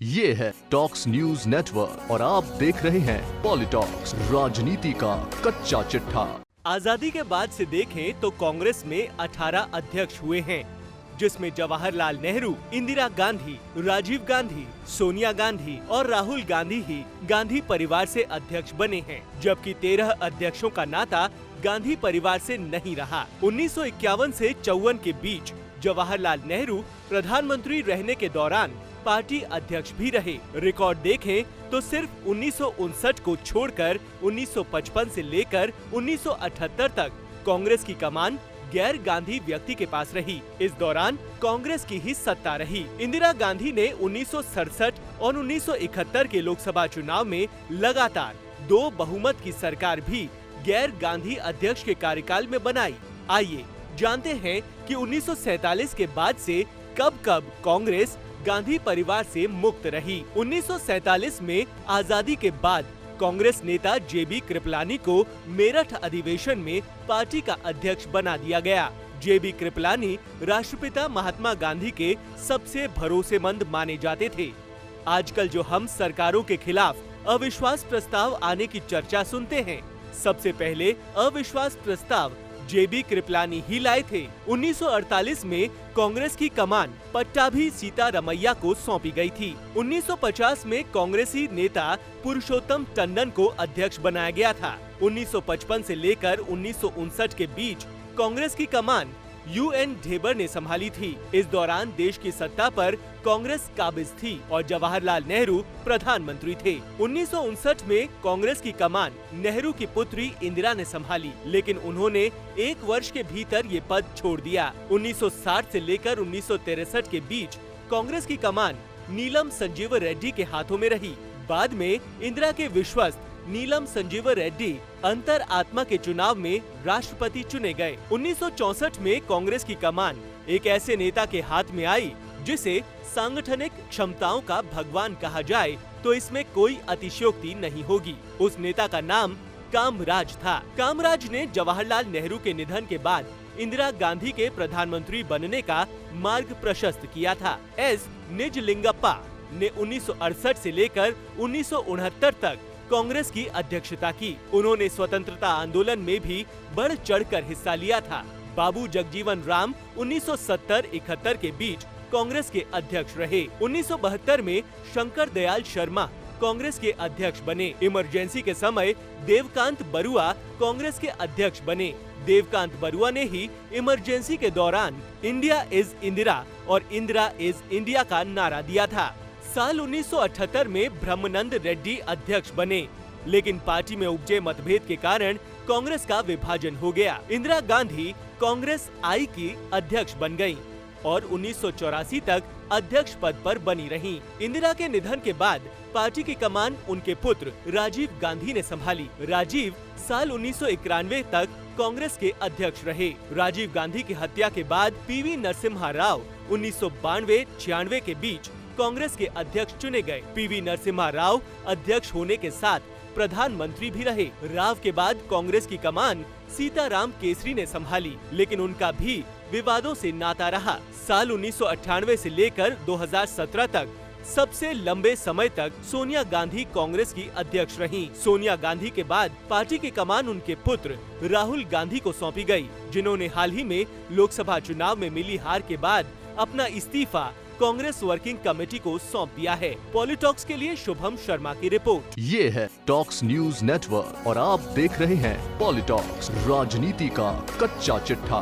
ये है talks news network और आप देख रहे हैं पॉलिटॉक्स, राजनीति का कच्चा चिट्ठा। आजादी के बाद से देखें तो कांग्रेस में 18 अध्यक्ष हुए हैं, जिसमें जवाहरलाल नेहरू, इंदिरा गांधी, राजीव गांधी, सोनिया गांधी और राहुल गांधी ही गांधी परिवार से अध्यक्ष बने हैं, जबकि 13 अध्यक्षों का नाता गांधी परिवार से नहीं रहा। 1951 से 54 के बीच जवाहरलाल नेहरू प्रधानमंत्री रहने के दौरान पार्टी अध्यक्ष भी रहे। रिकॉर्ड देखें तो सिर्फ 1959 को छोड़कर 1955 से लेकर 1978 तक कांग्रेस की कमान गैर गांधी व्यक्ति के पास रही। इस दौरान कांग्रेस की ही सत्ता रही। इंदिरा गांधी ने 1967 और 1971 के लोकसभा चुनाव में लगातार 2 बहुमत की सरकार भी गैर गांधी अध्यक्ष के कार्यकाल में बनाई। आइए जानते हैं कि 1947 के बाद से कब कब कांग्रेस गांधी परिवार से मुक्त रही। 1947 में आजादी के बाद कांग्रेस नेता जेबी कृपलानी को मेरठ अधिवेशन में पार्टी का अध्यक्ष बना दिया गया। जेबी कृपलानी राष्ट्रपिता महात्मा गांधी के सबसे भरोसेमंद माने जाते थे। आजकल जो हम सरकारों के खिलाफ अविश्वास प्रस्ताव आने की चर्चा सुनते हैं, सबसे पहले अविश्वास प्रस्ताव जेबी कृपलानी ही लाए थे। 1948 में कांग्रेस की कमान पट्टाभी सीतारमैया को सौंपी गई थी। 1950 में कांग्रेसी नेता पुरुषोत्तम टंडन को अध्यक्ष बनाया गया था। 1955 से लेकर 1959 के बीच कांग्रेस की कमान UN ढेबर ने संभाली थी। इस दौरान देश की सत्ता पर कांग्रेस काबिज थी और जवाहरलाल नेहरू प्रधानमंत्री थे। 1959 में कांग्रेस की कमान नेहरू की पुत्री इंदिरा ने संभाली, लेकिन उन्होंने 1 वर्ष के भीतर ये पद छोड़ दिया। 1960 से लेकर 1963 के बीच कांग्रेस की कमान नीलम संजीव रेड्डी के हाथों में रही। बाद में इंदिरा के विश्वस्त नीलम संजीव रेड्डी अंतर आत्मा के चुनाव में राष्ट्रपति चुने गए। 1964 में कांग्रेस की कमान एक ऐसे नेता के हाथ में आई जिसे सांगठनिक क्षमताओं का भगवान कहा जाए तो इसमें कोई अतिशयोक्ति नहीं होगी। उस नेता का नाम कामराज था। कामराज ने जवाहरलाल नेहरू के निधन के बाद इंदिरा गांधी के प्रधानमंत्री बनने का मार्ग प्रशस्त किया था। एस निजलिंगप्पा ने 1968 से लेकर 1969 तक कांग्रेस की अध्यक्षता की। उन्होंने स्वतंत्रता आंदोलन में भी बढ़ चढ़कर हिस्सा लिया था। बाबू जगजीवन राम 1970-71 के बीच कांग्रेस के अध्यक्ष रहे। 1972 में शंकर दयाल शर्मा कांग्रेस के अध्यक्ष बने। इमरजेंसी के समय देवकांत बरुआ कांग्रेस के अध्यक्ष बने। देवकांत बरुआ ने ही इमरजेंसी के दौरान इंडिया इज इंदिरा और इंदिरा इज इंडिया का नारा दिया था। साल 1978 में ब्रह्मानंद रेड्डी अध्यक्ष बने, लेकिन पार्टी में उपजे मतभेद के कारण कांग्रेस का विभाजन हो गया। इंदिरा गांधी कांग्रेस आई की अध्यक्ष बन गयी और 1984 तक अध्यक्ष पद पर बनी रहीं। इंदिरा के निधन के बाद पार्टी की कमान उनके पुत्र राजीव गांधी ने संभाली। राजीव साल 1991 तक कांग्रेस के अध्यक्ष रहे। राजीव गांधी की हत्या के बाद PV नरसिम्हा राव 1992-96 के बीच कांग्रेस के अध्यक्ष चुने गए। PV नरसिम्हा राव अध्यक्ष होने के साथ प्रधानमंत्री भी रहे। राव के बाद कांग्रेस की कमान सीताराम केसरी ने संभाली, लेकिन उनका भी विवादों से नाता रहा। साल 1998 से लेकर 2017 तक सबसे लंबे समय तक सोनिया गांधी कांग्रेस की अध्यक्ष रहीं। सोनिया गांधी के बाद पार्टी की कमान उनके पुत्र राहुल गांधी को सौंपी गई, जिन्होंने हाल ही में लोकसभा चुनाव में मिली हार के बाद अपना इस्तीफा कांग्रेस वर्किंग कमेटी को सौंप दिया है। पॉलिटॉक्स के लिए शुभम शर्मा की रिपोर्ट। ये है टॉक्स न्यूज नेटवर्क और आप देख रहे हैं पॉलिटॉक्स, राजनीति का कच्चा चिट्ठा।